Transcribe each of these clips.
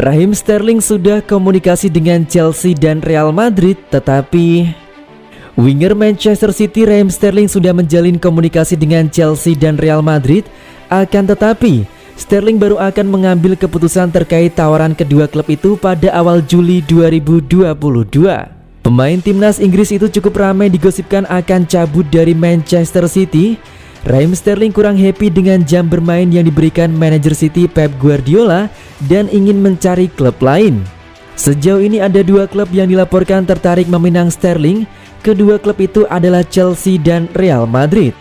Raheem Sterling sudah komunikasi dengan Chelsea dan Real Madrid, tetapi winger Manchester City Raheem Sterling sudah menjalin komunikasi dengan Chelsea dan Real Madrid. Akan tetapi Sterling baru akan mengambil keputusan terkait tawaran kedua klub itu pada awal Juli 2022. Pemain timnas Inggris itu cukup ramai digosipkan akan cabut dari Manchester City. Raheem Sterling kurang happy dengan jam bermain yang diberikan manajer City Pep Guardiola dan ingin mencari klub lain. Sejauh ini ada dua klub yang dilaporkan tertarik meminang Sterling. Kedua klub itu adalah Chelsea dan Real Madrid.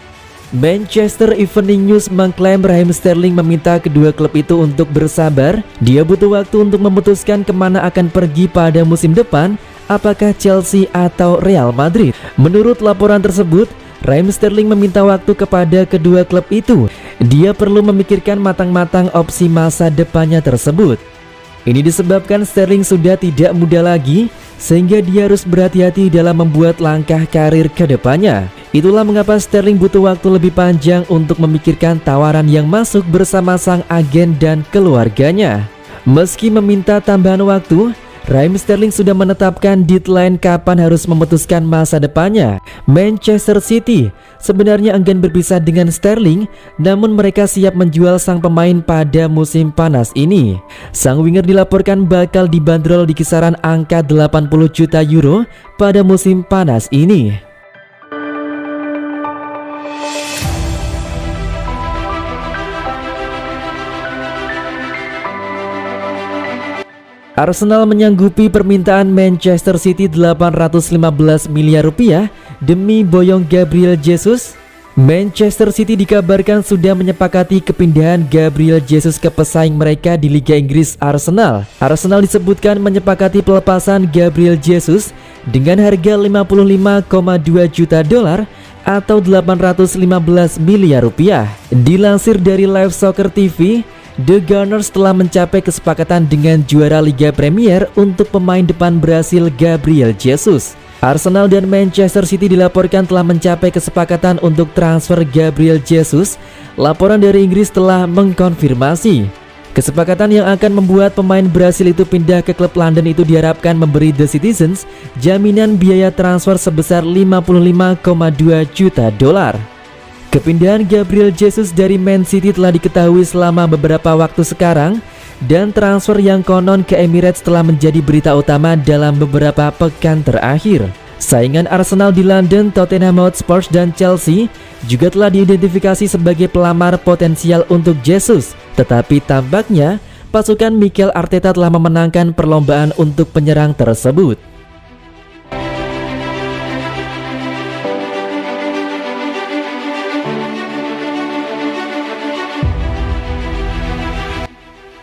Manchester Evening News mengklaim Raheem Sterling meminta kedua klub itu untuk bersabar. Dia butuh waktu untuk memutuskan kemana akan pergi pada musim depan, apakah Chelsea atau Real Madrid. Menurut laporan tersebut, Raheem Sterling meminta waktu kepada kedua klub itu. Dia perlu memikirkan matang-matang opsi masa depannya tersebut. Ini disebabkan Sterling sudah tidak muda lagi, sehingga dia harus berhati-hati dalam membuat langkah karir ke depannya. Itulah mengapa Sterling butuh waktu lebih panjang untuk memikirkan tawaran yang masuk bersama sang agen dan keluarganya. Meski meminta tambahan waktu, Raheem Sterling sudah menetapkan deadline kapan harus memutuskan masa depannya. Manchester City sebenarnya enggan berpisah dengan Sterling, namun mereka siap menjual sang pemain pada musim panas ini. Sang winger dilaporkan bakal dibanderol di kisaran angka 80 juta euro pada musim panas ini. Arsenal menyanggupi permintaan Manchester City 815 miliar rupiah demi boyong Gabriel Jesus. Manchester City dikabarkan sudah menyepakati kepindahan Gabriel Jesus ke pesaing mereka di Liga Inggris, Arsenal. Arsenal disebutkan menyepakati pelepasan Gabriel Jesus dengan harga 55,2 juta dolar atau 815 miliar rupiah. Dilansir dari Live Soccer TV, The Gunners telah mencapai kesepakatan dengan juara Liga Premier untuk pemain depan Brasil Gabriel Jesus. Arsenal dan Manchester City dilaporkan telah mencapai kesepakatan untuk transfer Gabriel Jesus. Laporan dari Inggris telah mengkonfirmasi kesepakatan yang akan membuat pemain Brasil itu pindah ke klub London itu diharapkan memberi The Citizens jaminan biaya transfer sebesar 55,2 juta dolar. Kepindahan Gabriel Jesus dari Man City telah diketahui selama beberapa waktu sekarang, dan transfer yang konon ke Emirates telah menjadi berita utama dalam beberapa pekan terakhir. Saingan Arsenal di London, Tottenham Hotspur dan Chelsea juga telah diidentifikasi sebagai pelamar potensial untuk Jesus, tetapi tampaknya pasukan Mikel Arteta telah memenangkan perlombaan untuk penyerang tersebut.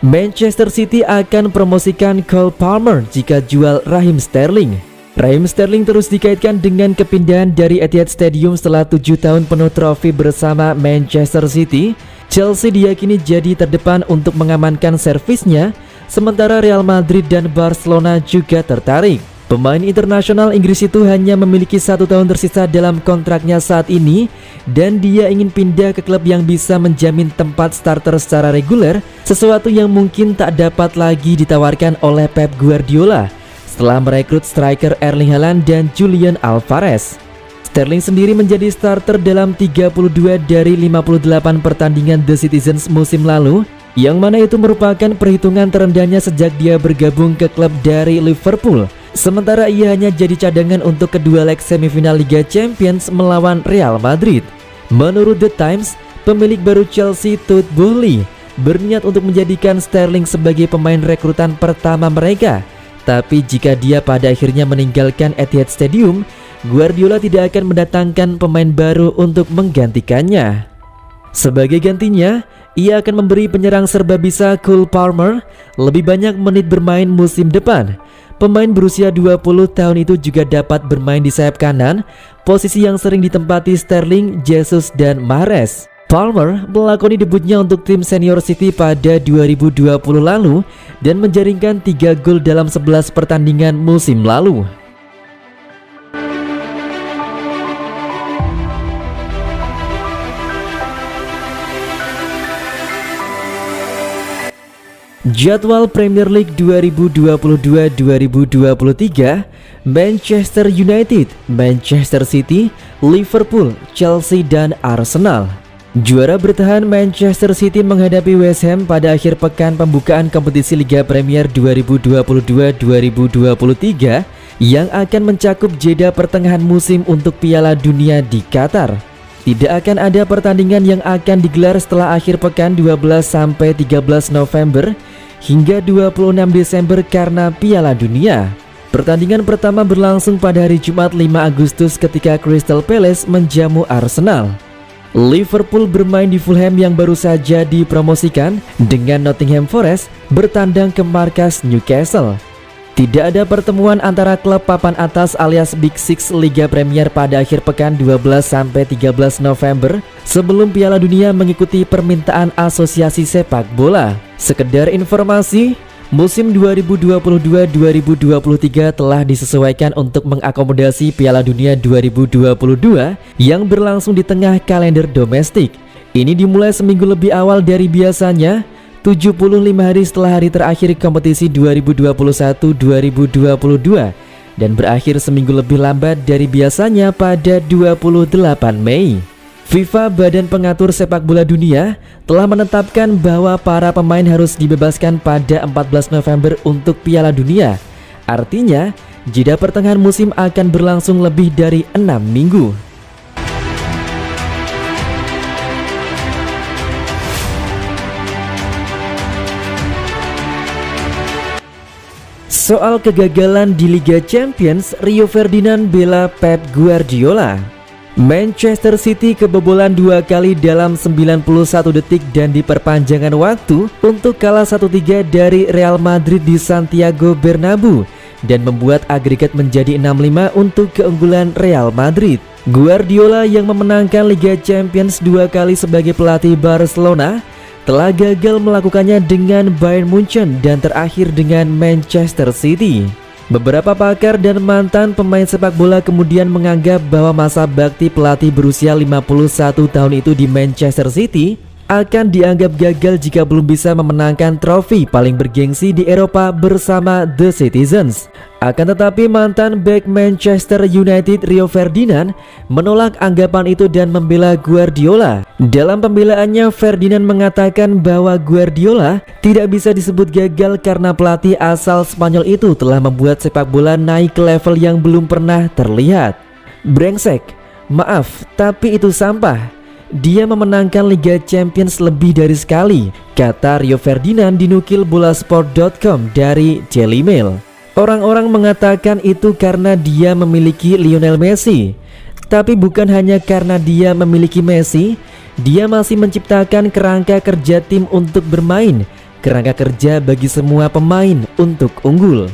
Manchester City akan promosikan Cole Palmer jika jual Raheem Sterling. Raheem Sterling terus dikaitkan dengan kepindahan dari Etihad Stadium setelah 7 tahun penuh trofi bersama Manchester City. Chelsea diyakini jadi terdepan untuk mengamankan servisnya, sementara Real Madrid dan Barcelona juga tertarik. Pemain internasional Inggris itu hanya memiliki 1 tahun tersisa dalam kontraknya saat ini, dan dia ingin pindah ke klub yang bisa menjamin tempat starter secara reguler, sesuatu yang mungkin tak dapat lagi ditawarkan oleh Pep Guardiola setelah merekrut striker Erling Haaland dan Julian Alvarez. Sterling sendiri menjadi starter dalam 32 dari 58 pertandingan The Citizens musim lalu, yang mana itu merupakan perhitungan terendahnya sejak dia bergabung ke klub dari Liverpool. Sementara ia hanya jadi cadangan untuk kedua leg semifinal Liga Champions melawan Real Madrid. Menurut The Times, pemilik baru Chelsea Todd Boehly berniat untuk menjadikan Sterling sebagai pemain rekrutan pertama mereka. Tapi jika dia pada akhirnya meninggalkan Etihad Stadium, Guardiola tidak akan mendatangkan pemain baru untuk menggantikannya. Sebagai gantinya, ia akan memberi penyerang serbabisa Cole Palmer lebih banyak menit bermain musim depan. Pemain berusia 20 tahun itu juga dapat bermain di sayap kanan, posisi yang sering ditempati Sterling, Jesus, dan Mahrez. Palmer melakoni debutnya untuk tim senior City pada 2020 lalu dan menjaringkan 3 gol dalam 11 pertandingan musim lalu. Jadwal Premier League 2022-2023, Manchester United, Manchester City, Liverpool, Chelsea, dan Arsenal. Juara bertahan Manchester City menghadapi West Ham pada akhir pekan pembukaan kompetisi Liga Premier 2022-2023 yang akan mencakup jeda pertengahan musim untuk Piala Dunia di Qatar. Tidak akan ada pertandingan yang akan digelar setelah akhir pekan 12-13 November hingga 26 Desember karena Piala Dunia. Pertandingan pertama berlangsung pada hari Jumat 5 Agustus ketika Crystal Palace menjamu Arsenal. Liverpool bermain di Fulham yang baru saja dipromosikan, dengan Nottingham Forest bertandang ke markas Newcastle. Tidak ada pertemuan antara klub papan atas alias Big Six Liga Premier pada akhir pekan 12-13 November sebelum Piala Dunia mengikuti permintaan Asosiasi Sepak Bola. Sekedar informasi, musim 2022-2023 telah disesuaikan untuk mengakomodasi Piala Dunia 2022 yang berlangsung di tengah kalender domestik. Ini dimulai seminggu lebih awal dari biasanya, 75 hari setelah hari terakhir kompetisi 2021-2022 dan berakhir seminggu lebih lambat dari biasanya pada 28 Mei. FIFA, Badan Pengatur Sepak Bola Dunia, telah menetapkan bahwa para pemain harus dibebaskan pada 14 November untuk Piala Dunia. Artinya, jeda pertengahan musim akan berlangsung lebih dari 6 minggu. Soal kegagalan di Liga Champions, Rio Ferdinand bela Pep Guardiola. Manchester City kebobolan 2 kali dalam 91 detik dan di perpanjangan waktu untuk kalah 1-3 dari Real Madrid di Santiago Bernabeu dan membuat agregat menjadi 6-5 untuk keunggulan Real Madrid. Guardiola yang memenangkan Liga Champions 2 kali sebagai pelatih Barcelona telah gagal melakukannya dengan Bayern Munchen dan terakhir dengan Manchester City. Beberapa pakar dan mantan pemain sepak bola kemudian menganggap bahwa masa bakti pelatih berusia 51 tahun itu di Manchester City akan dianggap gagal jika belum bisa memenangkan trofi paling bergengsi di Eropa bersama The Citizens. Akan tetapi mantan bek Manchester United Rio Ferdinand menolak anggapan itu dan membela Guardiola. Dalam pembelaannya, Ferdinand mengatakan bahwa Guardiola tidak bisa disebut gagal karena pelatih asal Spanyol itu telah membuat sepak bola naik ke level yang belum pernah terlihat. Brengsek, maaf, tapi itu sampah. Dia memenangkan Liga Champions lebih dari sekali, kata Rio Ferdinand dinukil bolasport.com dari Daily Mail. Orang-orang mengatakan itu karena dia memiliki Lionel Messi. Tapi bukan hanya karena dia memiliki Messi, dia masih menciptakan kerangka kerja tim untuk bermain, kerangka kerja bagi semua pemain untuk unggul.